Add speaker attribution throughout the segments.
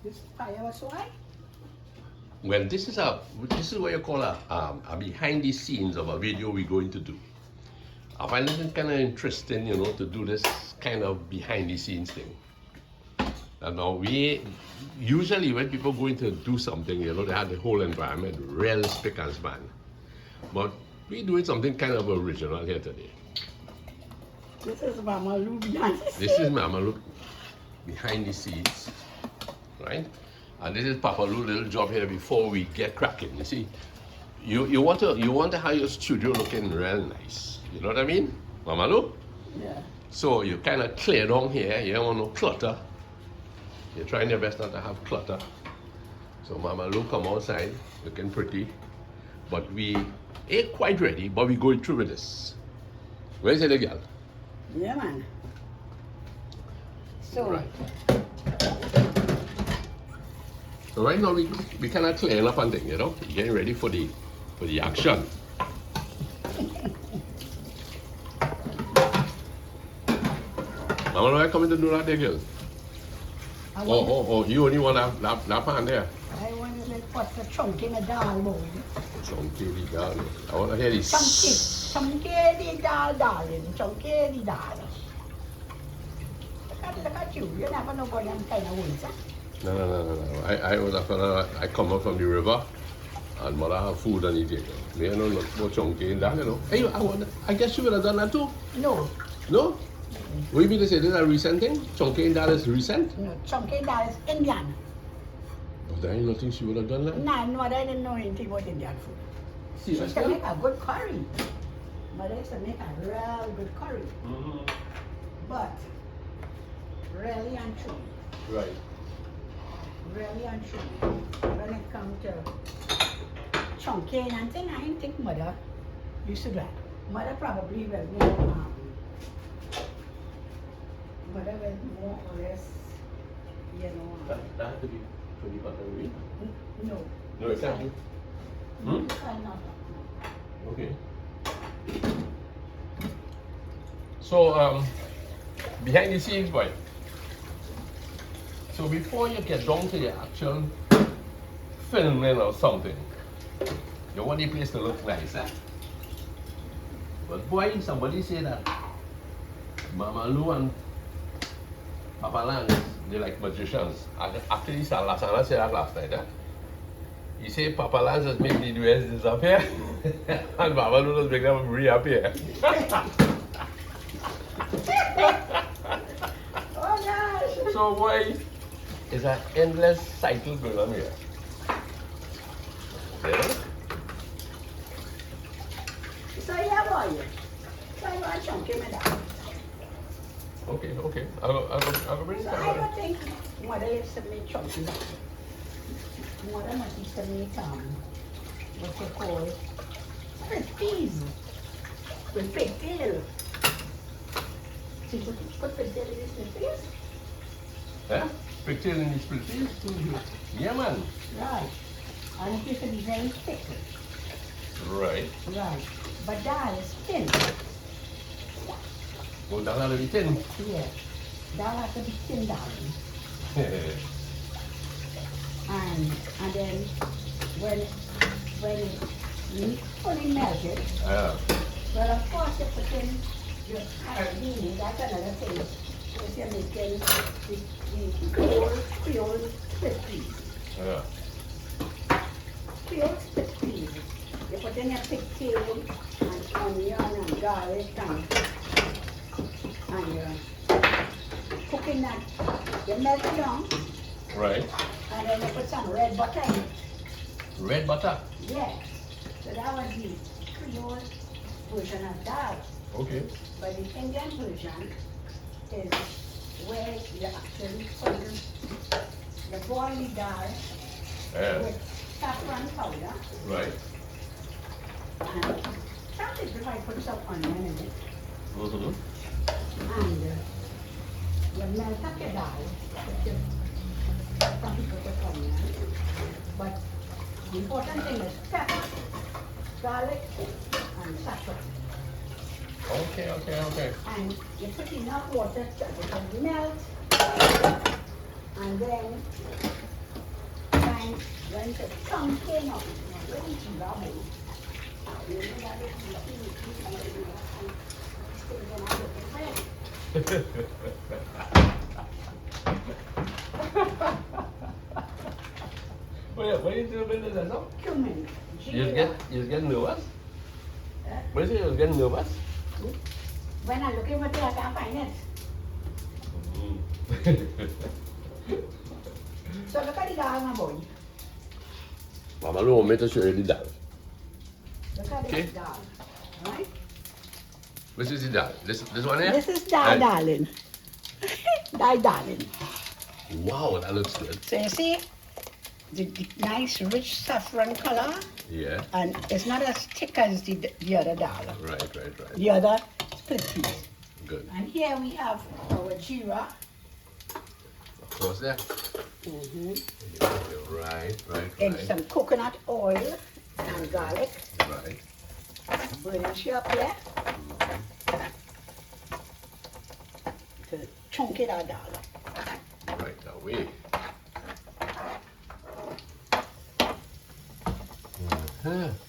Speaker 1: This fire was so high?
Speaker 2: Well, this is what you call a behind the scenes of a video we're going to do. I find it kind of interesting, you know, to do this kind of behind the scenes thing. And now we usually when people go into do something, you know, they have the whole environment real spick and span. But we're doing something kind of original here today.
Speaker 1: This is Mama Lou behind the
Speaker 2: This is Mama Lou behind the scenes, right? And this is Papa Lou's little job here before we get cracking. You see, you want to have your studio looking real nice. You know what I mean, Mama Lou?
Speaker 1: Yeah.
Speaker 2: So you kind of clear down here. You don't want no clutter. You're trying your best not to have clutter. So Mama Lou come outside looking pretty, but we ain't quite ready. But we going through with this. Where's the girl?
Speaker 1: Yeah, man. So.
Speaker 2: Right. So right now we kind of clearing up and things, you know, getting ready for the action. Mama, why coming to do that there, girl? Oh, you only want that pan there?
Speaker 1: I want to put the chunk in the dal bowl.
Speaker 2: Chunky the dal. I want to hear this.
Speaker 1: Chunky the dal, darling. Chunky the dal. Look at you. You never know what I'm kind of words, huh?
Speaker 2: No. I was after I come up from the river and mother have food and eat it. Me no look for chunky in that, you know. Hey, I guess you would have done that too.
Speaker 1: No.
Speaker 2: No? What you mean to say this is a recent thing? Chunky in that is recent?
Speaker 1: No, chunky dal is Indian.
Speaker 2: But there ain't nothing she would have done that.
Speaker 1: No, mother didn't know anything about Indian food. She used to make a good curry. Mother used to make a real good curry. But really and truly.
Speaker 2: Right.
Speaker 1: Really and truly. When it comes to chunky and thing, I didn't think mother used to do that. Mother probably was more, mother was more or less, you know.
Speaker 2: That had to be pretty buttery.
Speaker 1: No.
Speaker 2: No, it can't be. Hmm?
Speaker 1: Not.
Speaker 2: Okay. So, behind the scenes, boy. So before you get down to your actual filming or something, you want the place to look nice, eh? But boy, somebody say that Mama Lou and Papa Lance, they're like magicians. Actually, Lasana said that last night, eh? He said Papa Lance has made the dress disappear and Mama Lou has make them reappear.
Speaker 1: Oh gosh!
Speaker 2: So boy, it's an endless cycle going on here. Yeah?
Speaker 1: So yeah, boy. So I want chunky me down.
Speaker 2: Okay. I'll bring it
Speaker 1: So I
Speaker 2: down.
Speaker 1: don't think mother used to make chunky down. Mother must used to make what you call split peas with pigtail. So you put pigtail in the split peas?
Speaker 2: Yeah? Picture in the split peas? Yeah, man.
Speaker 1: Right. And it used to be very thick.
Speaker 2: Right.
Speaker 1: Right. But dal is thin.
Speaker 2: Well, that's not thin.
Speaker 1: Yeah. Dal has to be thin, darling. And then when it's fully melted,
Speaker 2: Yeah.
Speaker 1: well, of course you put in your carabini, that's another thing. If you're making the Creole split peas.
Speaker 2: Yeah.
Speaker 1: Creole split peas. You put in your pigtail and onion and garlic and you're cooking that. You melt it down
Speaker 2: Right.
Speaker 1: and then you put some red butter in it.
Speaker 2: Red butter.
Speaker 1: Yes. So that was the Creole version of dal.
Speaker 2: Okay.
Speaker 1: But the Indian version is where you actually put the boiled dal
Speaker 2: Yeah.
Speaker 1: with saffron powder
Speaker 2: Right.
Speaker 1: and sometimes if I put some onion in it
Speaker 2: Mm-hmm.
Speaker 1: and you melt up your dal. Some people put onion, but the important thing is pepper, garlic, and saffron.
Speaker 2: Okay.
Speaker 1: And you put enough water so it can melt And then when the chunking of very rubble, you know that
Speaker 2: What are you doing with this?
Speaker 1: cumin.
Speaker 2: You get nervous?
Speaker 1: Eh?
Speaker 2: What is it? You get nervous?
Speaker 1: When I'm looking for it, I can't find it. So look at the dal, my boy.
Speaker 2: Mama, no, make sure you dal.
Speaker 1: Look at
Speaker 2: Okay.
Speaker 1: this dal, right?
Speaker 2: Which is the dal? This one here?
Speaker 1: This is dal,
Speaker 2: Right.
Speaker 1: darling. Dal, darling.
Speaker 2: Wow, that looks good.
Speaker 1: So you see the nice rich saffron color,
Speaker 2: Yeah.
Speaker 1: and it's not as thick as the other dal.
Speaker 2: Right.
Speaker 1: The other split piece.
Speaker 2: Good.
Speaker 1: And here we have our jeera.
Speaker 2: Of course, there. Right.
Speaker 1: In some coconut oil and garlic.
Speaker 2: Right.
Speaker 1: Burnish it up here. To chunk it out dal.
Speaker 2: Right away.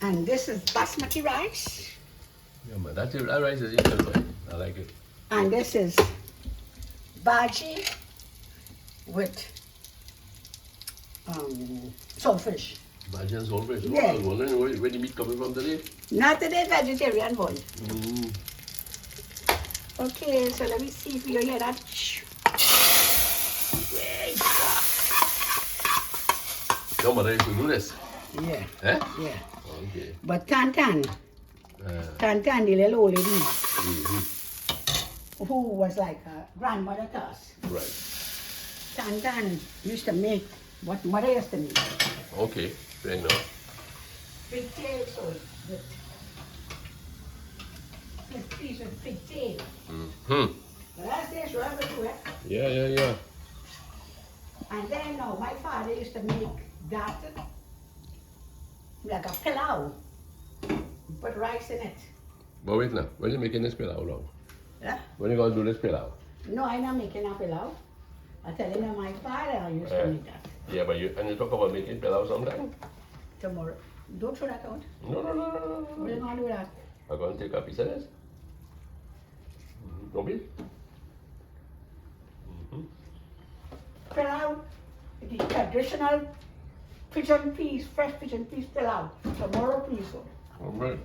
Speaker 1: And this is basmati rice.
Speaker 2: Yeah, man, that rice is good. I like it.
Speaker 1: And this is bhaggi with saltfish.
Speaker 2: Bhaggi and saltfish.
Speaker 1: Yeah.
Speaker 2: I was wondering where the meat coming from today.
Speaker 1: Not today, vegetarian boy.
Speaker 2: Mm.
Speaker 1: Okay, so let me see if you hear that.
Speaker 2: Your mother used to do this.
Speaker 1: Yeah,
Speaker 2: Eh?
Speaker 1: yeah.
Speaker 2: Okay.
Speaker 1: But Tantan, the little old lady
Speaker 2: Mm-hmm.
Speaker 1: who was like a grandmother to us,
Speaker 2: Right.
Speaker 1: Tantan used to make what mother used to make.
Speaker 2: Okay. Fair enough.
Speaker 1: Pigtail, so this piece of pigtail.
Speaker 2: Mm-hmm.
Speaker 1: But that's this right to it.
Speaker 2: Yeah.
Speaker 1: And then my father used to make that like a pilau. Put rice in it.
Speaker 2: But wait now. When you making this pilau long?
Speaker 1: Yeah?
Speaker 2: When you gonna do this pilau?
Speaker 1: No, I'm not making a pilau. I'm telling you, my father used to make that.
Speaker 2: Yeah, but you talk about making pilau sometime?
Speaker 1: Tomorrow. Don't throw that out.
Speaker 2: No.
Speaker 1: What are you going to do with that?
Speaker 2: I'm gonna take a piece of this. Don't be.
Speaker 1: Pilau, the traditional pigeon peas, fresh pigeon peas pilau. Tomorrow, please.
Speaker 2: All right.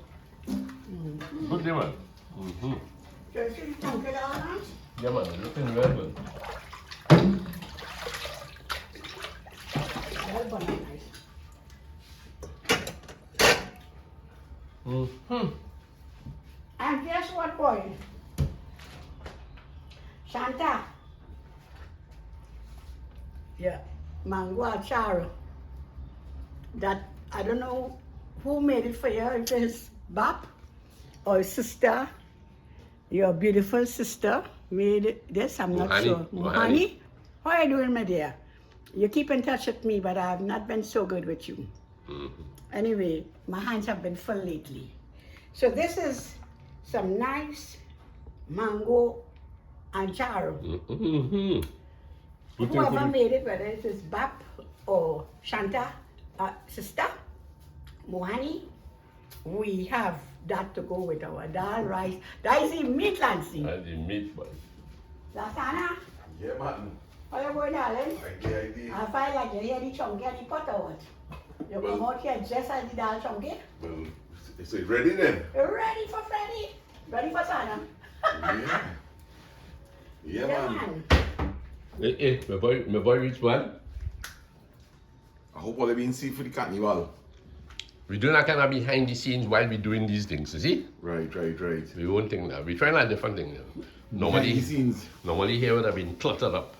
Speaker 2: Good day, man. Mm-hmm.
Speaker 1: So you see, chunk it all nice.
Speaker 2: Yeah, man. It's looking very good.
Speaker 1: Well done, nice.
Speaker 2: Mm-hmm.
Speaker 1: And guess what, boy? Shanta. Yeah, mango achar. That, I don't know who made it for you, if it's Bap or sister, your beautiful sister made this, I'm not
Speaker 2: Mohani.
Speaker 1: sure.
Speaker 2: Mohani.
Speaker 1: How are you doing, my dear? You keep in touch with me, but I have not been so good with you.
Speaker 2: Mm-hmm.
Speaker 1: Anyway, my hands have been full lately. So this is some nice mango achar.
Speaker 2: Mm-hmm.
Speaker 1: Whoever made it, whether it is Bap or Shanta, sister, Mohani, we have that to go with our dal, rice. That is the meat, Lancy.
Speaker 2: And the meat, boy.
Speaker 1: Lasana,
Speaker 3: Yeah, man.
Speaker 1: how you going, darling?
Speaker 3: Idea.
Speaker 1: I find like you hear the chunky and the pot or what? You come out here just as the dal chunky.
Speaker 3: Well, is it ready then?
Speaker 1: You're ready for Freddy. Ready for Sana.
Speaker 3: Yeah. Yeah, man.
Speaker 2: Hey, my boy reached one.
Speaker 3: I hope all have been see for the carnival.
Speaker 2: We do that kind of behind the scenes while we're doing these things, you see?
Speaker 3: Right.
Speaker 2: We won't think that. We're trying a different thing.
Speaker 3: Behind the scenes.
Speaker 2: Normally here would have been cluttered up.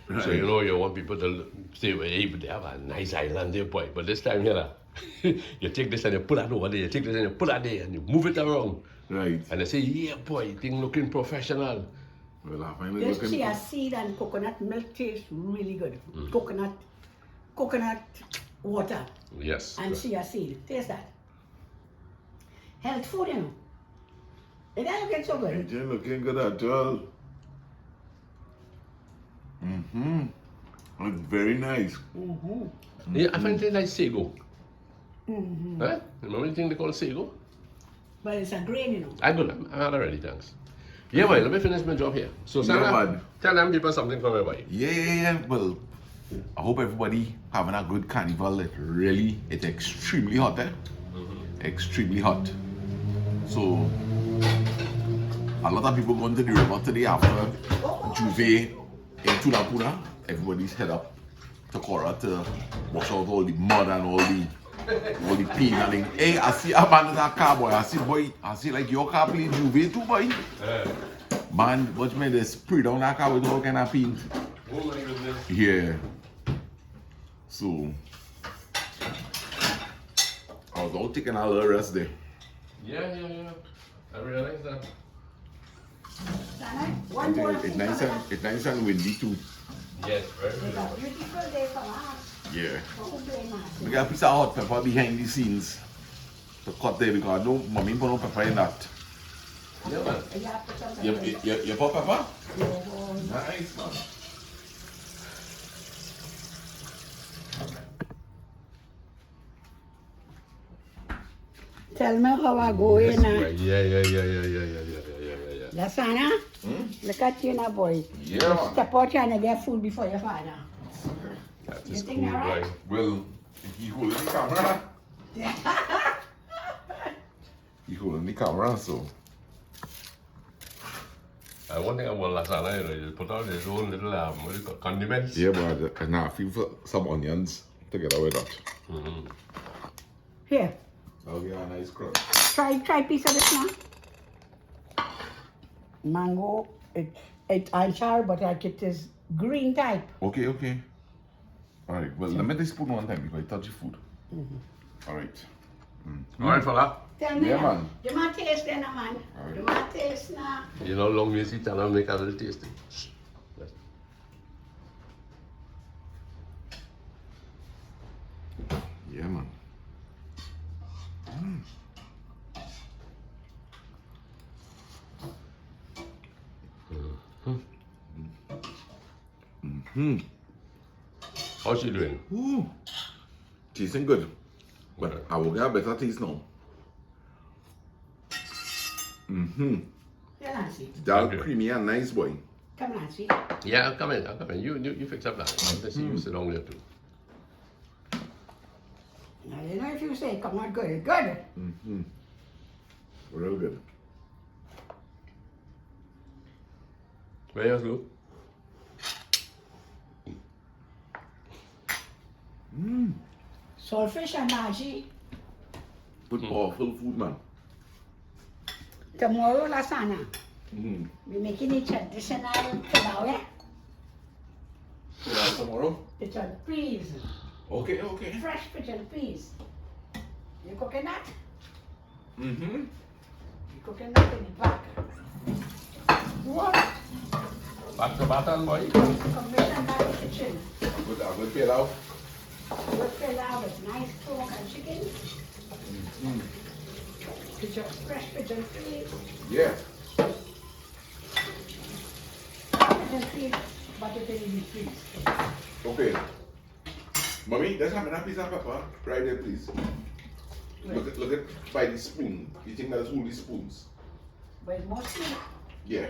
Speaker 3: Right.
Speaker 2: So you want people to say, well, hey, but they have a nice island there, boy. But this time here, you take this and you put that over there, you take this and you put that there, and you move it around.
Speaker 3: Right.
Speaker 2: And they say, yeah, boy, thing looking professional.
Speaker 3: Well, I find it
Speaker 1: This
Speaker 3: looking.
Speaker 1: chia seed and coconut milk tastes really good. Coconut water
Speaker 2: Yes.
Speaker 1: and chia seed. Taste that. Health food, you know. It ain't looking so good.
Speaker 3: You're looking good at all. It's very nice.
Speaker 2: Yeah, I find it like sago.
Speaker 1: Mm-hmm.
Speaker 2: Huh? Remember anything they call sago?
Speaker 1: But it's a grain, you know.
Speaker 2: I good. I'm had already, thanks. Yeah, boy, let me finish my job here. So,
Speaker 3: Yeah,
Speaker 2: Sarah,
Speaker 3: man.
Speaker 2: tell them people something from everybody.
Speaker 3: Yeah. Well, I hope everybody having a good carnival. It's extremely hot, eh? Extremely hot. So, a lot of people going to the river today after Juve in Tulapuna. Everybody's head up to Cora to wash out all the mud and all the pain and thing. Hey, I see a man in that car, boy. I see like your car play Juve too, boy. Man, watch me, they spray down that car with all kind of paint.
Speaker 2: Oh my goodness.
Speaker 3: Yeah. So, I was out taking a little rest there.
Speaker 2: Yeah. I realize that.
Speaker 1: One more
Speaker 3: It's nice and windy too.
Speaker 2: Yes, very
Speaker 1: It's
Speaker 2: good.
Speaker 1: a beautiful day for us.
Speaker 3: Yeah.
Speaker 1: Don't blame us.
Speaker 3: We got a piece of hot pepper behind the scenes to cut there because I know mommy put no pepper in that.
Speaker 2: Yeah, man.
Speaker 1: You have to come
Speaker 3: You put pepper?
Speaker 1: Yeah.
Speaker 3: Nice, man.
Speaker 1: Tell me how I go in.
Speaker 2: Yeah.
Speaker 1: Lasana, look at you now, boy.
Speaker 3: Yeah, man.
Speaker 1: Step out here and get food before your father.
Speaker 2: That
Speaker 1: You
Speaker 2: is
Speaker 1: think
Speaker 2: cool,
Speaker 1: alright?
Speaker 2: boy.
Speaker 3: Well, he holding the camera. He holding the camera, so.
Speaker 2: One thing I want lasagna, you know, you put on his own little what do you call it, condiments.
Speaker 3: Yeah, but now I feel for some onions together with that.
Speaker 1: Here,
Speaker 3: That'll be a nice crust.
Speaker 1: try piece of this now. Mango, it's anchar, but like it is green type.
Speaker 3: Okay. Alright, well, let me take spoon one time because I touch the food. Alright.
Speaker 2: Alright, fella.
Speaker 1: Tell me,
Speaker 3: Yeah, man.
Speaker 1: do my taste then, man. Do my taste now.
Speaker 2: You know, long as you tell make a little tasty. Yes.
Speaker 3: Yeah, man.
Speaker 2: How's she doing?
Speaker 3: Ooh. Tasting good. But I will get a better taste now.
Speaker 1: Yeah, Nancy.
Speaker 3: Dhal
Speaker 2: Okay.
Speaker 3: creamy and nice, boy.
Speaker 1: Come, Nancy.
Speaker 2: Yeah, I'll come in. You fix up that. I want to see you sit down there too.
Speaker 1: Now, you know if you say come on, good, it's good.
Speaker 3: Real good.
Speaker 2: Where yours go?
Speaker 1: Saltfish and bhaggi.
Speaker 3: Good powerful food, man.
Speaker 1: Tomorrow, lasagna. We're making it traditional kebab, yeah?
Speaker 3: So that's tomorrow?
Speaker 1: Pigeon peas.
Speaker 3: Okay.
Speaker 1: Fresh pigeon peas. You cooking that? You cooking that in the back.
Speaker 3: What?
Speaker 2: Back to Baton, boy.
Speaker 1: Combination back in the kitchen.
Speaker 3: I'm good peel out.
Speaker 1: We'll fill out with nice pork and chicken. Pigeon, fresh pigeon peas.
Speaker 3: Yeah.
Speaker 1: Pigeon peas, but it will be peas.
Speaker 3: Okay. Mommy, let's have a piece of pepper right there, please. Look at by the spoon. You think that's all the spoons?
Speaker 1: But it's more sweet.
Speaker 3: Yeah.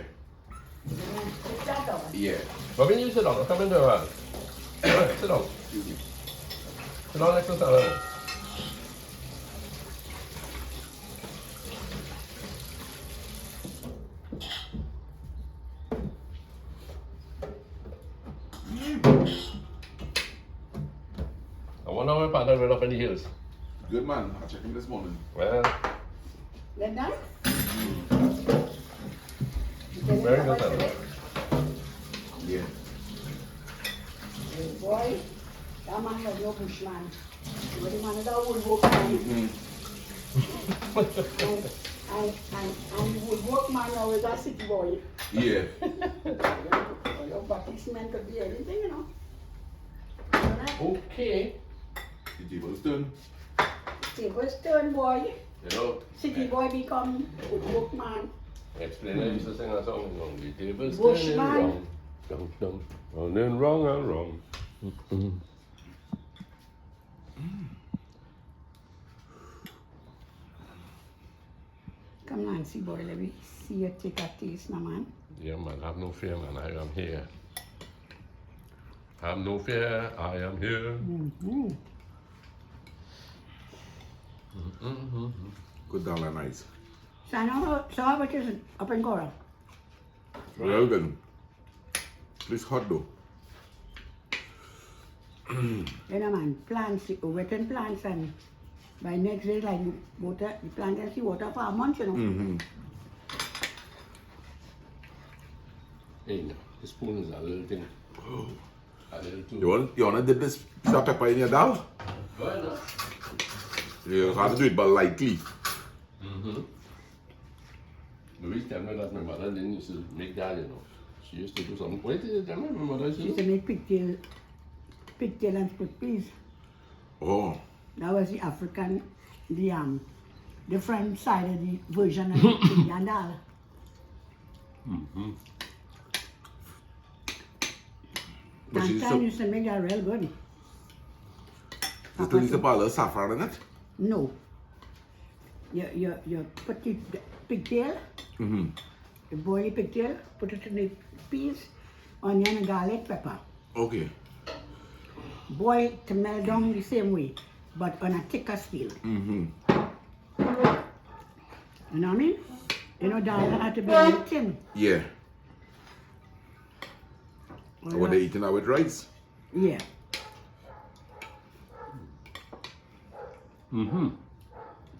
Speaker 1: Put that on.
Speaker 3: Yeah.
Speaker 2: But when you sit down, come in there, sit down.
Speaker 3: Excuse me.
Speaker 2: Sit down next to Sarah. I wonder how my partner went up in the hills.
Speaker 3: Good man. I checked him this morning.
Speaker 2: Well,
Speaker 1: Then done?
Speaker 2: very good. Sarah.
Speaker 3: Yeah.
Speaker 1: Boy, that man was no bushman. He was the man that would work man. And the woodwork man now is a city boy.
Speaker 3: Yeah.
Speaker 1: Your policeman could be anything, you know.
Speaker 2: Okay.
Speaker 3: The table's done.
Speaker 1: Table's turn boy.
Speaker 2: You know,
Speaker 1: City boy become woodwork man.
Speaker 2: explain I used to sing a song, the table's
Speaker 1: Bushman.
Speaker 2: turning wrong. Turning wrong and wrong.
Speaker 1: Come Nancy boy, let me see you take a taste, now man.
Speaker 2: Yeah, man, have no fear, man. I am here. Have no fear, I am here.
Speaker 3: Good down and nice.
Speaker 1: So how about this up in Coral?
Speaker 3: Real good. It's hot though.
Speaker 1: You know man, plants, wetting plants and by next day like water, the plant can see water for a month, you know.
Speaker 2: Hey, no, the spoon is a little thing. A little too.
Speaker 3: You wanna dip this salt pepper in your dal?
Speaker 2: Well, no.
Speaker 3: You have to do it but lightly.
Speaker 2: Louise tell me that my mother didn't used to make that, you know. She used to do something. What did you tell me my mother
Speaker 1: She used to make pigtail and split peas.
Speaker 3: Oh.
Speaker 1: That was the African, the French side of the version of the Indian dal.
Speaker 3: But she
Speaker 1: Tantine used to make that real good.
Speaker 3: You still need to put a little saffron in it?
Speaker 1: No. You put the pigtail, you boil the pigtail, put it in the peas, onion and garlic, pepper.
Speaker 3: Okay.
Speaker 1: Boil to melt down the same way, but on a thicker scale. You know what I mean? You know, dal had to be really thin.
Speaker 3: Yeah. What they eating that with rice?
Speaker 1: Yeah.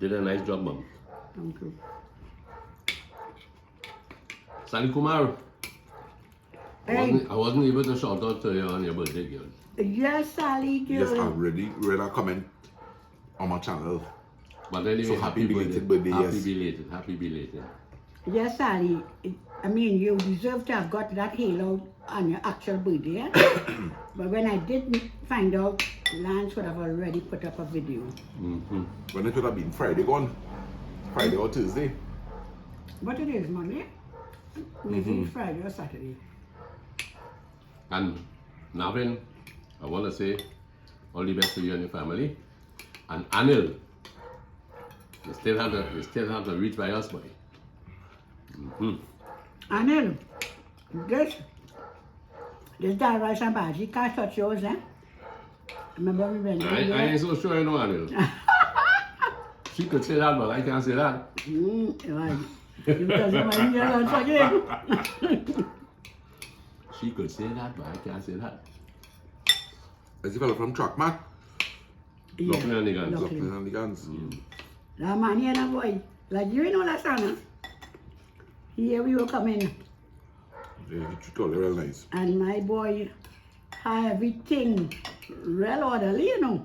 Speaker 2: Did a nice job, Mom.
Speaker 1: Thank you.
Speaker 2: Sally Kumar.
Speaker 1: Hey.
Speaker 2: I wasn't able to shout out to you on your birthday, girl.
Speaker 1: Yes, Sally, girl.
Speaker 3: Yes, I already read a comment on my channel.
Speaker 2: But anyway,
Speaker 3: So happy belated birthday,
Speaker 2: happy
Speaker 3: yes.
Speaker 2: belated, happy belated.
Speaker 1: Yes, Sally. I mean, you deserve to have got that halo on your actual birthday. Eh? But when I didn't find out, Lance would have already put up a video.
Speaker 3: When it would have been Friday gone. Friday or Tuesday.
Speaker 1: But it is Monday. Maybe it's Friday or Saturday.
Speaker 2: And Navin, I want to say all the best to you and your family. And Anil, you still have to reach by us, buddy.
Speaker 1: Anil, this dal rice and bhaggi can't touch yours, eh? Remember we went
Speaker 2: I ain't so sure you know Anil. She could say that, but I can't say that.
Speaker 1: Right. Because of my Indian again.
Speaker 2: She could say that, but I can't say that.
Speaker 3: Is the fellow from Trackmark?
Speaker 2: Looking at the guns.
Speaker 1: Look.
Speaker 3: Looking on the guns.
Speaker 1: Now, man, here na boy. Like you know that son, here we were coming,
Speaker 3: Yeah, he treat all real nice.
Speaker 1: and my boy had everything real orderly, you know.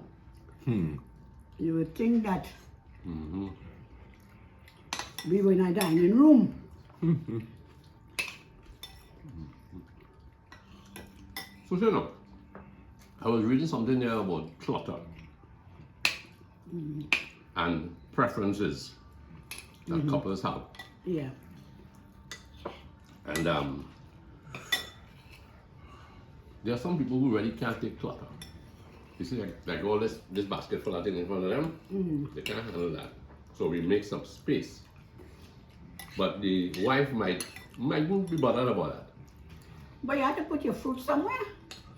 Speaker 1: You would think that we were in a dining room.
Speaker 2: So, you know, I was reading something there about clutter and preferences that couples have.
Speaker 1: Yeah.
Speaker 2: And there are some people who really can't take clutter. You see, like all this basket full of things in front of them, they can't handle that. So we make some space. But the wife might be bothered about that.
Speaker 1: But you have to put your fruit somewhere.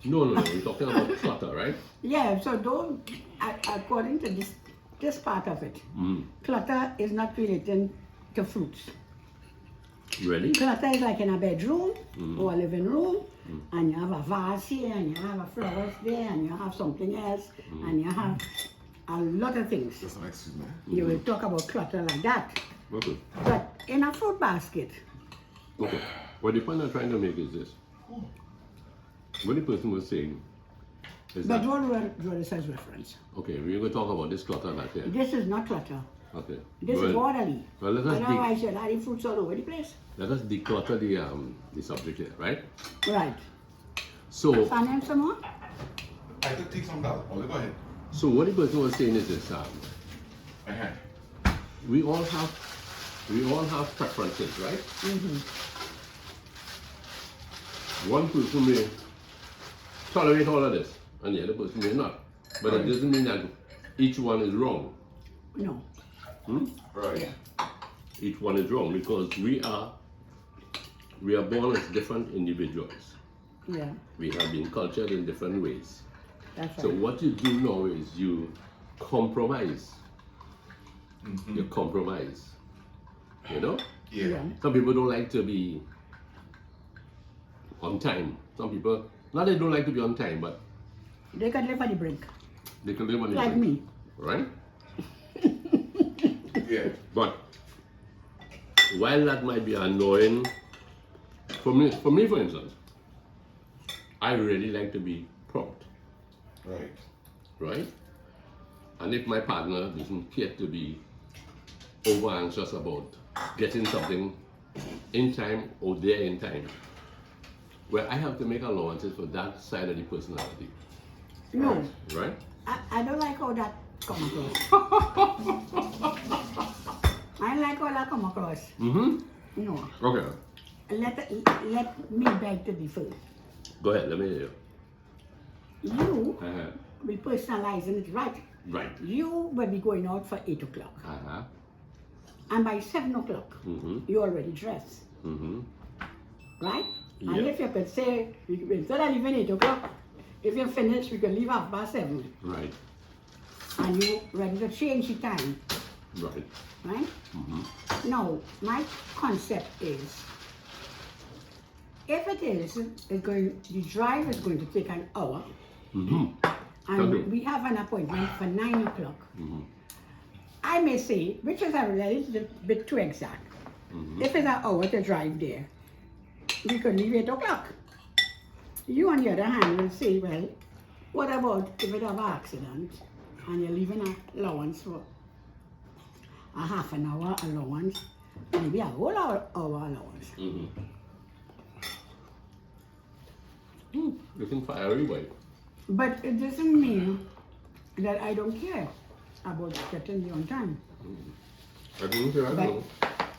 Speaker 2: No, we're talking about clutter, right?
Speaker 1: Yeah, so don't, according to this part of it, clutter is not related to fruits.
Speaker 2: Really?
Speaker 1: Clutter is like in a bedroom or a living room, and you have a vase here, and you have a flowers there, and you have something else, and you have a lot of things.
Speaker 3: That's an excuse me.
Speaker 1: You will talk about clutter like that.
Speaker 2: Okay.
Speaker 1: But in a fruit basket,
Speaker 2: Okay. Well, the point I'm trying to make is this. What the person was saying is
Speaker 1: but
Speaker 2: that,
Speaker 1: what it says reference.
Speaker 2: okay, we're going to talk about this clutter right here.
Speaker 1: This is not clutter.
Speaker 2: Okay.
Speaker 1: This is orderly.
Speaker 2: Well, let us
Speaker 1: Otherwise, you're having fruits all over the place.
Speaker 2: let us declutter the subject here, right?
Speaker 1: Right.
Speaker 2: So,
Speaker 1: Find some more?
Speaker 3: I could take some dal. Go ahead.
Speaker 2: so what the person was saying is this: we all have preferences, right? One person may tolerate all of this, and the other person may not. But it
Speaker 3: Right.
Speaker 2: doesn't mean that each one is wrong.
Speaker 1: No.
Speaker 3: Right.
Speaker 1: Yeah.
Speaker 2: Each one is wrong because we are born as different individuals.
Speaker 1: Yeah.
Speaker 2: We have been cultured in different ways.
Speaker 1: That's
Speaker 2: So
Speaker 1: right.
Speaker 2: what you do now is you compromise. You compromise. You know?
Speaker 3: Yeah.
Speaker 2: Some people don't like to be on time. Some people, not they don't like to be on time, but
Speaker 1: They can live on the brink.
Speaker 2: they can live on the
Speaker 1: Like
Speaker 2: brink,
Speaker 1: me.
Speaker 2: right?
Speaker 3: Yeah.
Speaker 2: But while that might be annoying, for me for instance, I really like to be prompt,
Speaker 3: Right.
Speaker 2: right? And if my partner doesn't care to be over anxious about getting something in time or there in time, well, I have to make allowances for that side of the personality,
Speaker 1: No.
Speaker 2: right?
Speaker 1: I don't like how that come across. I like how that come across.
Speaker 2: Mm-hmm.
Speaker 1: No.
Speaker 2: Okay.
Speaker 1: Let me beg to differ.
Speaker 2: Go ahead, let me hear you.
Speaker 1: You
Speaker 2: Uh-huh.
Speaker 1: will personalizing it right.
Speaker 2: Right.
Speaker 1: You will be going out for 8 o'clock.
Speaker 2: Uh-huh.
Speaker 1: And by 7 o'clock,
Speaker 2: Mm-hmm.
Speaker 1: you're already dressed.
Speaker 2: Mm-hmm.
Speaker 1: Right?
Speaker 2: Yeah.
Speaker 1: And if you could say, instead of leaving 8 o'clock, if you finish, we can leave 7:30.
Speaker 2: Right.
Speaker 1: And you ready to change the time.
Speaker 2: Right.
Speaker 1: Right?
Speaker 2: Mm-hmm.
Speaker 1: Now, my concept is, if it is, the drive is going to take an hour,
Speaker 2: Mm-hmm.
Speaker 1: and
Speaker 2: Okay.
Speaker 1: we have an appointment for 9 o'clock.
Speaker 2: Mm-hmm.
Speaker 1: I may say, which is a little bit too exact.
Speaker 2: Mm-hmm.
Speaker 1: If it's an hour to drive there, we could leave 8 o'clock. You, on the other hand, will say, well, what about if it have an accident and you're leaving an allowance for a half an hour allowance, maybe a whole hour allowance.
Speaker 2: Mm-hmm. You can fire away.
Speaker 1: But it doesn't mean that I don't care about getting there on time.
Speaker 2: I didn't say that.
Speaker 1: But-
Speaker 2: No.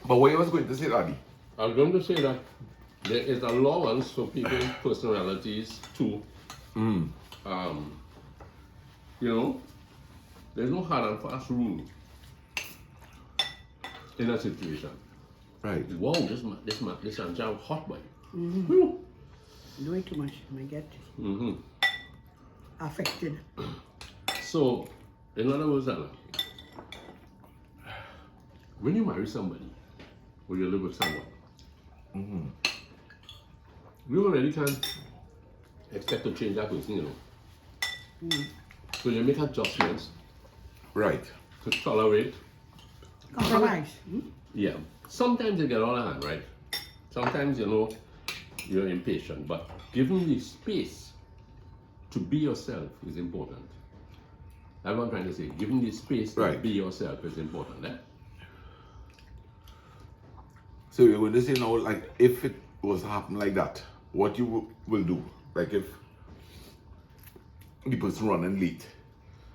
Speaker 3: But what you was going to say, Daddy?
Speaker 2: I was going to say that there is allowance for people's personalities to, you know, there's no hard and fast rule in a situation.
Speaker 3: Right.
Speaker 2: Wow, this answer hot boy.
Speaker 1: Do it too much, I might get
Speaker 2: Mm-hmm.
Speaker 1: affected.
Speaker 2: So, in other words, Anna, when you marry somebody or you live with someone, you already can't expect to change that person, you know. So you make adjustments
Speaker 3: Right.
Speaker 2: to tolerate.
Speaker 1: Compromise.
Speaker 2: Yeah. Sometimes you get out of hand, right? Sometimes, you know, you're impatient, but giving the space to be yourself is important. That's what I'm trying to say. Giving the space to
Speaker 3: Right.
Speaker 2: be yourself is important. Eh?
Speaker 3: So you're going to say now, like, if it was to happen like that, what you will do? Like, if the person running late,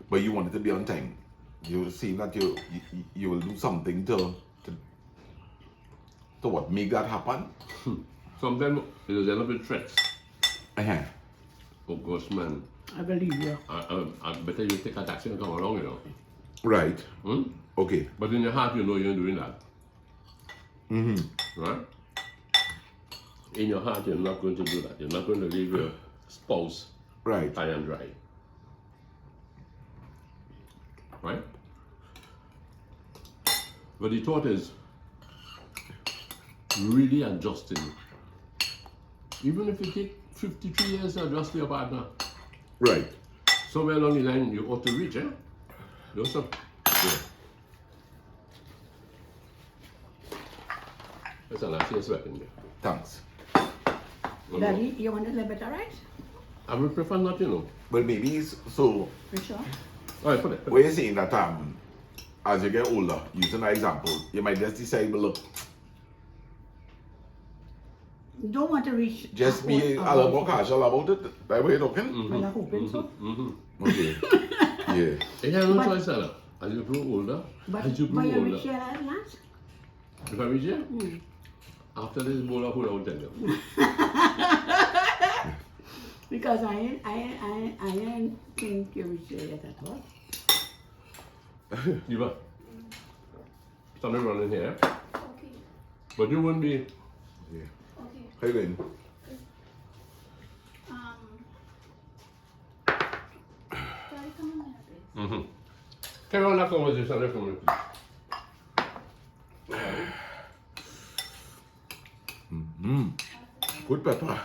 Speaker 3: but you want it to be on time, you see that you will do something to what, make that happen?
Speaker 2: Sometimes it is a little bit threats.
Speaker 3: Uh-huh.
Speaker 2: Oh gosh, man.
Speaker 1: I believe you.
Speaker 2: I better you take a taxi and come along, you know.
Speaker 3: Right.
Speaker 2: Hmm?
Speaker 3: Okay.
Speaker 2: But in your heart, you know you're doing that. Right? In your heart, you're not going to do that. You're not going to leave your spouse
Speaker 3: Right.
Speaker 2: high and dry. Right? But the thought is really adjusting. Even if it takes 53 years to adjust to your partner,
Speaker 3: Right.
Speaker 2: somewhere along the line you ought to reach, eh? Joseph.
Speaker 3: Yeah.
Speaker 2: That's a nice weapon there.
Speaker 3: Thanks.
Speaker 1: Daddy, you want a little bit of rice?
Speaker 2: I would prefer not, you know.
Speaker 3: But maybe so.
Speaker 1: For sure.
Speaker 2: All right, put it.
Speaker 3: What you're saying that as you get older, using that example, you might just decide, well, look,
Speaker 1: Don't want to reach.
Speaker 3: just be a little more casual about it. That way you're talking.
Speaker 1: Well, I'm hoping so.
Speaker 3: Okay. Yeah.
Speaker 2: You have no
Speaker 1: But-
Speaker 2: choice, Anna. As you grow older,
Speaker 1: But
Speaker 2: as you grow
Speaker 1: you
Speaker 2: older.
Speaker 1: reach here at last?
Speaker 2: If I reach here, after this bowl of food, I will tell you.
Speaker 1: Because I didn't think you would say it at all.
Speaker 2: Eva, something running here.
Speaker 4: Okay.
Speaker 2: But you wouldn't be.
Speaker 3: Yeah.
Speaker 4: Okay.
Speaker 3: Hey, Lynn.
Speaker 4: Sorry, come on here, please.
Speaker 2: Mm-hmm. Carry on that conversation there for me, please.
Speaker 3: Good pepper.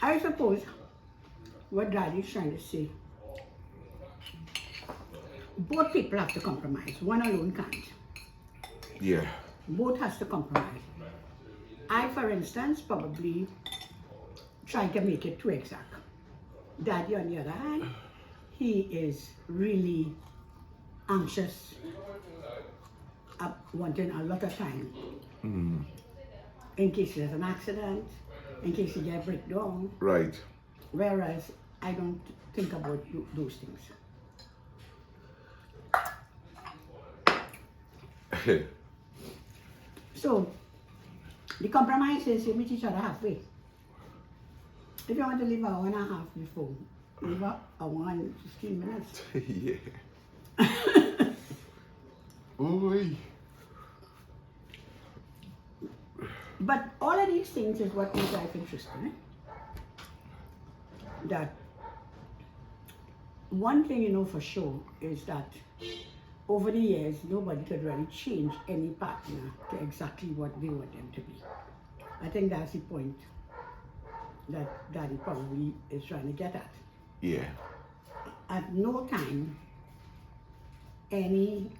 Speaker 1: I suppose what Daddy's trying to say, both people have to compromise. One alone can't.
Speaker 3: Yeah.
Speaker 1: Both has to compromise. I, for instance, probably try to make it too exact. Daddy, on the other hand, he is really anxious, wanting a lot of time. In case there's an accident, in case he get breakdown.
Speaker 3: Right.
Speaker 1: Whereas I don't think about those things. So the compromise is you meet each other halfway. If you want to leave an hour and a half before, leave an hour and 15 minutes.
Speaker 3: Yeah. Oy.
Speaker 1: But all of these things is what makes life interesting. That one thing you know for sure is that over the years, nobody could really change any partner to exactly what they want them to be. I think that's the point that Daddy probably is trying to get at.
Speaker 3: Yeah.
Speaker 1: At no time, at any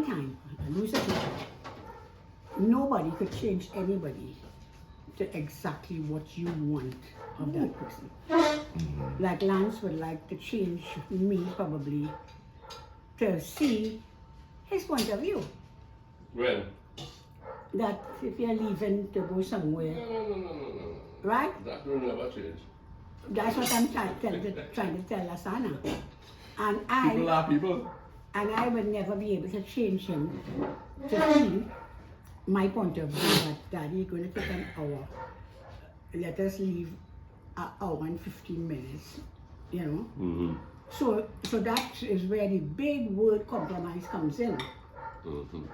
Speaker 1: time, lose a picture, nobody could change anybody to exactly what you want of that person. Like Lance would like to change me probably to see his point of view.
Speaker 2: When?
Speaker 1: That if you're leaving to go somewhere,
Speaker 2: No.
Speaker 1: right?
Speaker 2: That will never change.
Speaker 1: That's what I'm trying to tell Lasana. And
Speaker 2: People are people.
Speaker 1: And I would never be able to change him to see my point of view that Daddy is going to take an hour. Let us leave an hour and 15 minutes, you know.
Speaker 2: Mm-hmm.
Speaker 1: So that is where the big word compromise comes in.
Speaker 2: Mm-hmm.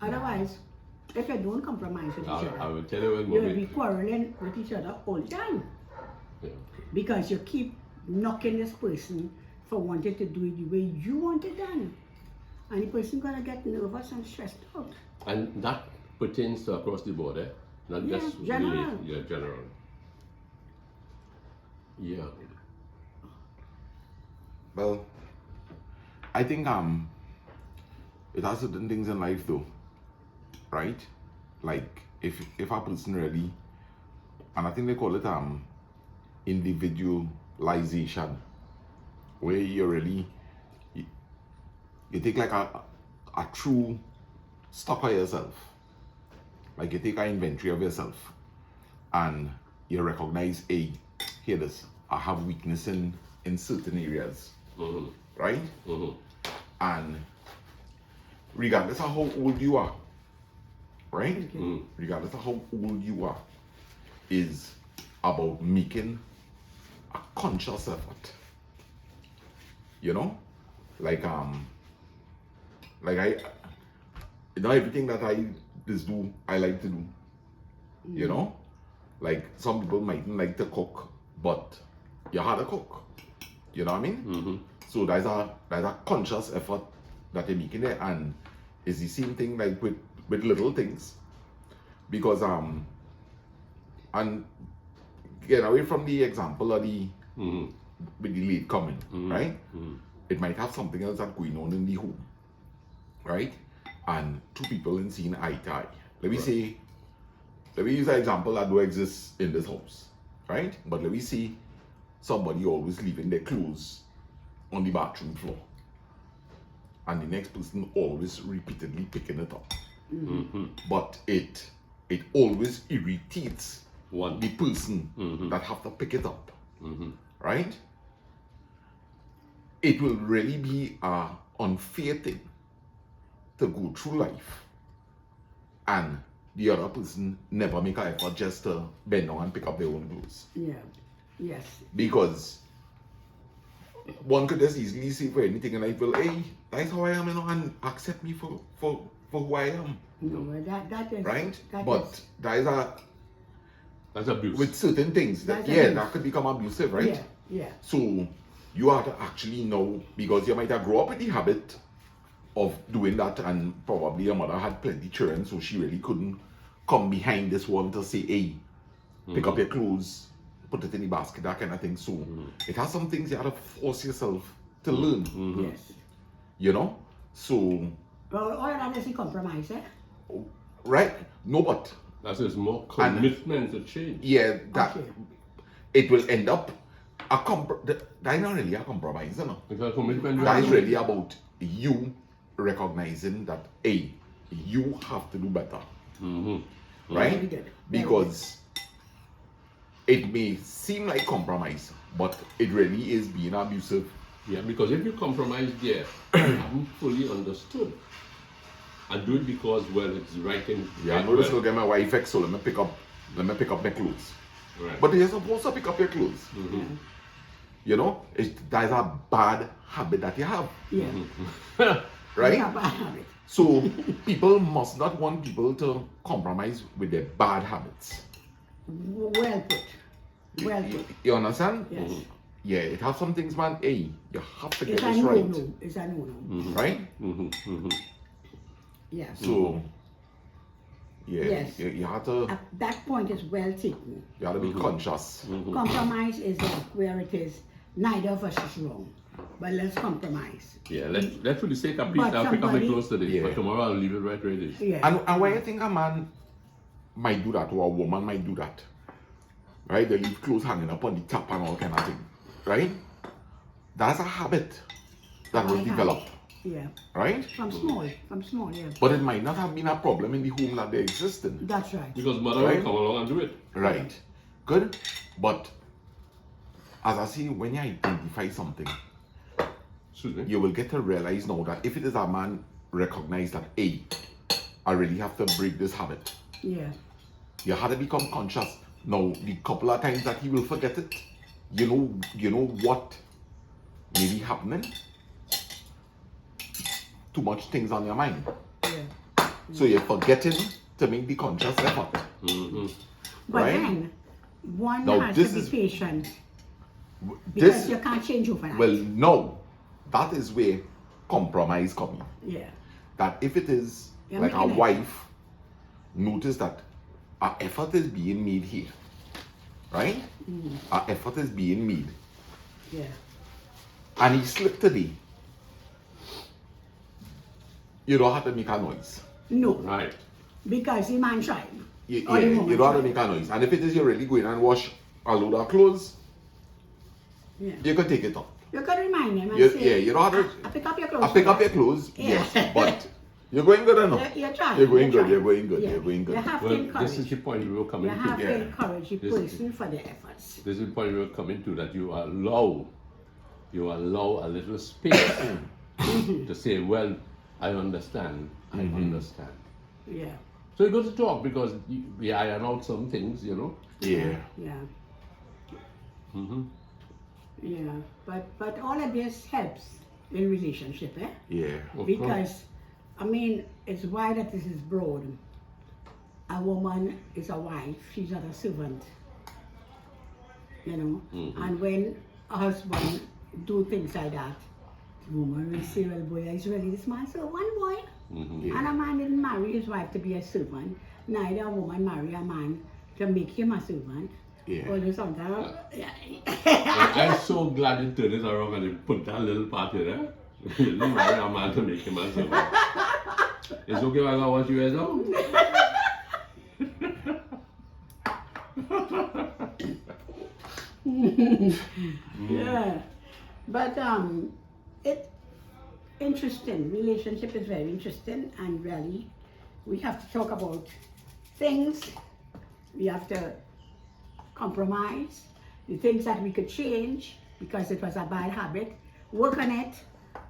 Speaker 1: Otherwise, if you don't compromise with each
Speaker 2: I
Speaker 1: other,
Speaker 2: will tell you when
Speaker 1: you'll be quarreling with each other all the time.
Speaker 2: Yeah.
Speaker 1: Because you keep knocking this person for wanting to do it the way you want it done. And the person gonna get nervous and stressed out.
Speaker 2: And that pertains to across the board, eh? Not
Speaker 1: Yeah,
Speaker 2: just
Speaker 1: general.
Speaker 2: really, yeah, general. Yeah.
Speaker 3: Well, I think it has certain things in life though, right? Like if a person really, and I think they call it individualization, where you really you take like a true stock of yourself, like you take an inventory of yourself, and you recognize, hey, here this, I have weakness in certain areas, right? And regardless of how old you are, right? Regardless of how old you are, is about making a conscious effort. You know, like I, not everything that I just do, I like to do. You know, like some people mightn't like to cook, but you had to cook. You know what I mean? So there's a conscious effort that you're making there, and it's the same thing like with little things, because and get away from the example of the with the late coming, right? It might have something else that's going on in the home, right? And two people in seeing eye to eye. Let me use an example that don't exist in this house, right? But let me say somebody always leaving their clothes on the bathroom floor, and the next person always repeatedly picking it up. But it always irritates the person that have to pick it up. right? It will really be a unfair thing to go through life and the other person never make an effort just to bend down and pick up their own clothes.
Speaker 1: Yeah. Yes.
Speaker 3: Because one could just easily say for anything in life, well, hey, that's how I am, and accept me for who I am.
Speaker 1: No, that is
Speaker 3: Right?
Speaker 1: that
Speaker 3: But
Speaker 1: is-
Speaker 2: That's abuse.
Speaker 3: with certain things,
Speaker 1: That's
Speaker 3: yeah,
Speaker 1: abuse.
Speaker 3: that could become abusive, right?
Speaker 1: Yeah.
Speaker 3: So you have to actually know, because you might have grown up with the habit of doing that, and probably your mother had plenty children, so she really couldn't come behind this one to say, hey, pick up your clothes, put it in the basket, that kind of thing. So it has some things you have to force yourself to learn,
Speaker 1: Yes.
Speaker 3: you know? So,
Speaker 1: Well, all of that is a compromise, eh?
Speaker 3: right? No, but
Speaker 2: That is more commitment to change.
Speaker 3: yeah, that
Speaker 1: Okay.
Speaker 3: it will end up that's not really a compromise, you know?
Speaker 2: Because commitment
Speaker 3: That is really about you recognizing that, hey, you have to do better,
Speaker 2: Mm-hmm.
Speaker 3: right?
Speaker 1: Very good.
Speaker 3: Because it may seem like compromise, but it really is being abusive.
Speaker 2: Yeah, because if you compromise there, you haven't fully understood. And do it because, well, it's the right thing.
Speaker 3: Yeah, I know this will get my wife vexed, so let me pick up my clothes.
Speaker 2: Right.
Speaker 3: But you're supposed to pick up your clothes. You know, that is a bad habit that you have,
Speaker 1: Yeah.
Speaker 3: right?
Speaker 1: Yeah, bad habit.
Speaker 3: So people must not want people to compromise with their bad habits.
Speaker 1: Well put. Well put.
Speaker 3: You understand?
Speaker 1: Yes.
Speaker 3: Yeah, it has some things, man. Hey, you have to get
Speaker 1: It's a
Speaker 3: this
Speaker 1: no
Speaker 3: right,
Speaker 1: no. It's a no no.
Speaker 3: right?
Speaker 1: Yes.
Speaker 3: So, yeah,
Speaker 1: Yes.
Speaker 3: you have to
Speaker 1: That point is well taken.
Speaker 3: you have to be conscious.
Speaker 1: Compromise is like where it is neither of us is wrong, but let's compromise.
Speaker 2: Yeah, let's for the sake of peace,
Speaker 1: But
Speaker 2: I'll pick up my
Speaker 1: somebody-
Speaker 2: clothes today,
Speaker 3: Yeah.
Speaker 2: but tomorrow I'll leave it right where it is.
Speaker 1: Yeah.
Speaker 3: And why you think a man might do that or a woman might do that, right? They leave clothes hanging up on the top and all kind of thing, right? That's a habit that was
Speaker 1: Habit.
Speaker 3: developed,
Speaker 1: Yeah.
Speaker 3: right?
Speaker 1: From small, yeah.
Speaker 3: But it might not have been a problem in the home that they existed,
Speaker 1: That's right.
Speaker 2: Because mother
Speaker 3: Right.
Speaker 2: will come along and do it.
Speaker 3: right? Good, but as I say, when you identify something,
Speaker 2: Excuse me.
Speaker 3: you will get to realize now that if it is a man, recognize that, hey, I really have to break this habit.
Speaker 1: Yeah.
Speaker 3: You have to become conscious. Now, the couple of times that he will forget it, you know what may be happening? Too much things on your mind.
Speaker 1: Yeah.
Speaker 3: So you're forgetting to make the conscious effort.
Speaker 1: But
Speaker 3: Right?
Speaker 1: then one
Speaker 3: Now,
Speaker 1: has
Speaker 3: this
Speaker 1: to be
Speaker 3: is-
Speaker 1: patient because
Speaker 3: This,
Speaker 1: you can't change overnight.
Speaker 3: well, no. That is where compromise comes in.
Speaker 1: Yeah.
Speaker 3: That if it is
Speaker 1: You're
Speaker 3: like a
Speaker 1: making it.
Speaker 3: wife, notice that an effort is being made here. Right? An effort is being made.
Speaker 1: Yeah.
Speaker 3: And he slipped today. You don't have to make a noise.
Speaker 1: No.
Speaker 2: Right.
Speaker 1: Because the man tried.
Speaker 3: You,
Speaker 1: Or the
Speaker 3: yeah,
Speaker 1: woman
Speaker 3: you don't have to
Speaker 1: tried.
Speaker 3: make a noise. And if it is you're really going and wash a load of clothes,
Speaker 1: Yeah.
Speaker 3: you can take it off.
Speaker 1: You can remind him and
Speaker 3: You,
Speaker 1: say,
Speaker 3: yeah, you don't have to.
Speaker 1: I pick up your clothes.
Speaker 3: I pick up your
Speaker 1: today."
Speaker 3: clothes,
Speaker 1: Yeah.
Speaker 3: yes, but you're going good enough.
Speaker 1: You're trying.
Speaker 3: You're going good,
Speaker 1: trying.
Speaker 3: you're going good,
Speaker 1: Yeah.
Speaker 3: you're going good.
Speaker 1: You have to
Speaker 2: Well,
Speaker 1: encourage.
Speaker 2: this is the point we will come
Speaker 1: You
Speaker 2: into.
Speaker 1: have
Speaker 3: Yeah.
Speaker 1: to encourage the
Speaker 2: This-
Speaker 1: person for their efforts.
Speaker 2: This is the point we will come into, that you allow a little space to say, well, I understand, I understand.
Speaker 1: Yeah.
Speaker 2: So you got to talk, because we iron out some things, you know.
Speaker 3: Yeah.
Speaker 1: Yeah.
Speaker 2: Mm-hmm.
Speaker 1: Yeah. But all of this helps in relationship, eh?
Speaker 3: Yeah.
Speaker 1: Because, I mean, it's wide that this is broad. A woman is a wife, she's not a servant. You know? And when a husband do things like that, the woman will say, well, boy, is really this man servant, boy?
Speaker 3: Yeah.
Speaker 1: And a man didn't marry his wife to be a servant. Neither a woman marry a man to make him a servant.
Speaker 3: Yeah.
Speaker 1: Or do something. Yeah.
Speaker 2: I'm so glad you turned it around and you put that little part in there. You didn't marry a man to make him a servant. It's okay if I got what you guys know?
Speaker 1: Yeah, but it interesting. Relationship is very interesting, and really, we have to talk about things. We have to compromise. the things that we could change because it was a bad habit, work on it,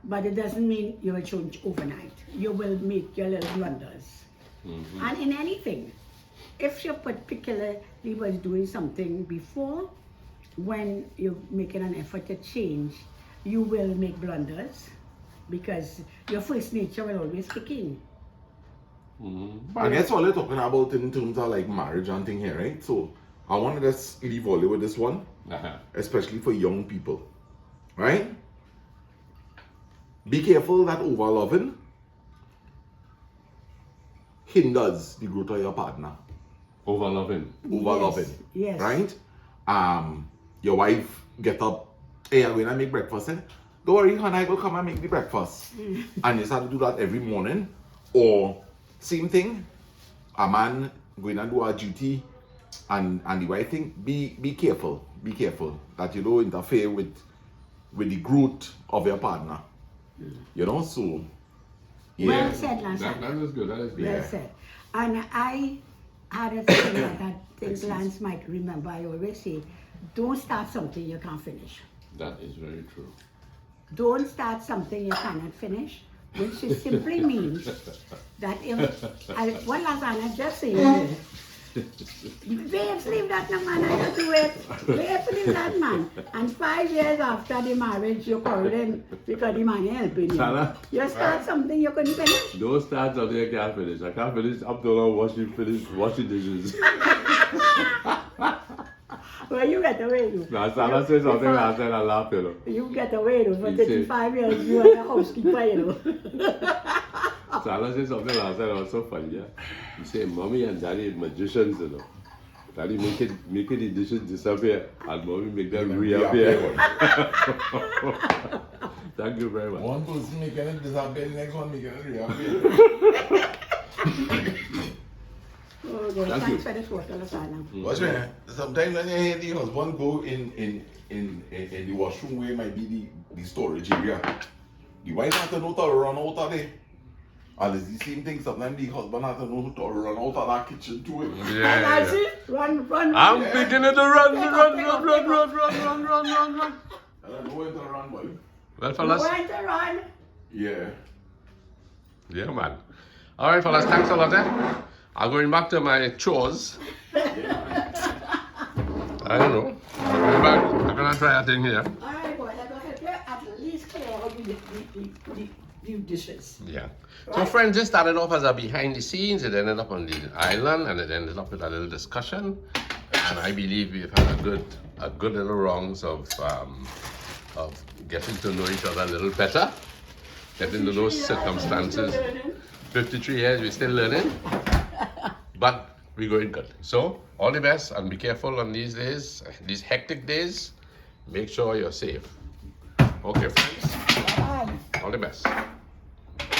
Speaker 1: but it doesn't mean you will change overnight. You will make your little blunders. And in anything, if you particularly was doing something before, when you're making an effort to change, you will make blunders because your first nature will always kick in.
Speaker 3: I guess all you're talking about in terms of like marriage and thing here, right? So I want to just leave all with this one, especially for young people, right? Be careful that over loving hinders the growth of your partner.
Speaker 2: Over loving.
Speaker 3: Over loving.
Speaker 1: Yes.
Speaker 3: Right? Your wife get up, hey, I'm going to make breakfast. Eh? Don't worry, honey, I will come and make the breakfast. And you start to do that every morning. Or same thing, a man going to do a duty and the wife thing, be careful that you don't interfere with the growth of your partner. You know, so yeah.
Speaker 1: Well said, Lance.
Speaker 2: That is good. That is good.
Speaker 1: Well said. And I had a thing that I think Lance might remember. I always say, don't start something you can't finish.
Speaker 2: That is very true.
Speaker 1: Don't start something you cannot finish, which is simply means that if what Lasagna just said, babes, leave that no man, I don't do it. Babes, leave that man. And 5 years after the marriage, you're quarreling because the man ain't helping you.
Speaker 2: Sana.
Speaker 1: You start something you couldn't finish.
Speaker 2: Don't start something I can't finish. I can't finish up till I washing dishes.
Speaker 1: Well, you get away though.
Speaker 2: Now, Sana said something last night, I laughed, you know.
Speaker 1: You get away though. For
Speaker 2: He said-
Speaker 1: 35 years, you are a housekeeper, you know.
Speaker 2: Sana said something last night, it was so funny, yeah. He said, Mommy and Daddy are magicians, you know. Daddy making the dishes disappear, and Mommy make them reappear. Thank you very much.
Speaker 3: One person making it disappear, the next one making it reappear.
Speaker 1: Oh, God.
Speaker 2: Thank
Speaker 1: Thanks
Speaker 2: you.
Speaker 1: for this water, Lasagna.
Speaker 3: Watch me. Sometimes when you hear the husband go in the washroom where might be the storage area, the wife has to know to run out of there. And it's the same thing, sometimes the husband has to know to run out of that kitchen too.
Speaker 1: And I see, run.
Speaker 2: I'm beginning to run.
Speaker 3: I don't know when to run, boy.
Speaker 2: Well,
Speaker 1: You
Speaker 2: fellas.
Speaker 1: want to run?
Speaker 3: Yeah.
Speaker 2: Yeah, man. All right, fellas, thanks a lot, eh? I'm going back to my chores. I don't know. I'm going back. I'm going to try a thing here.
Speaker 1: All right, boy, I'm going to help you at least clear out the dishes.
Speaker 2: Yeah. So, friends, this started off as a behind the scenes. It ended up on the island, and it ended up with a little discussion. And I believe we've had a good little rounds of getting to know each other a little better, getting to know circumstances. 53 years, we're still learning, but we're going good. So, all the best, and be careful on these days, these hectic days. Make sure you're safe. Okay, friends.
Speaker 1: Bye.
Speaker 2: All the best.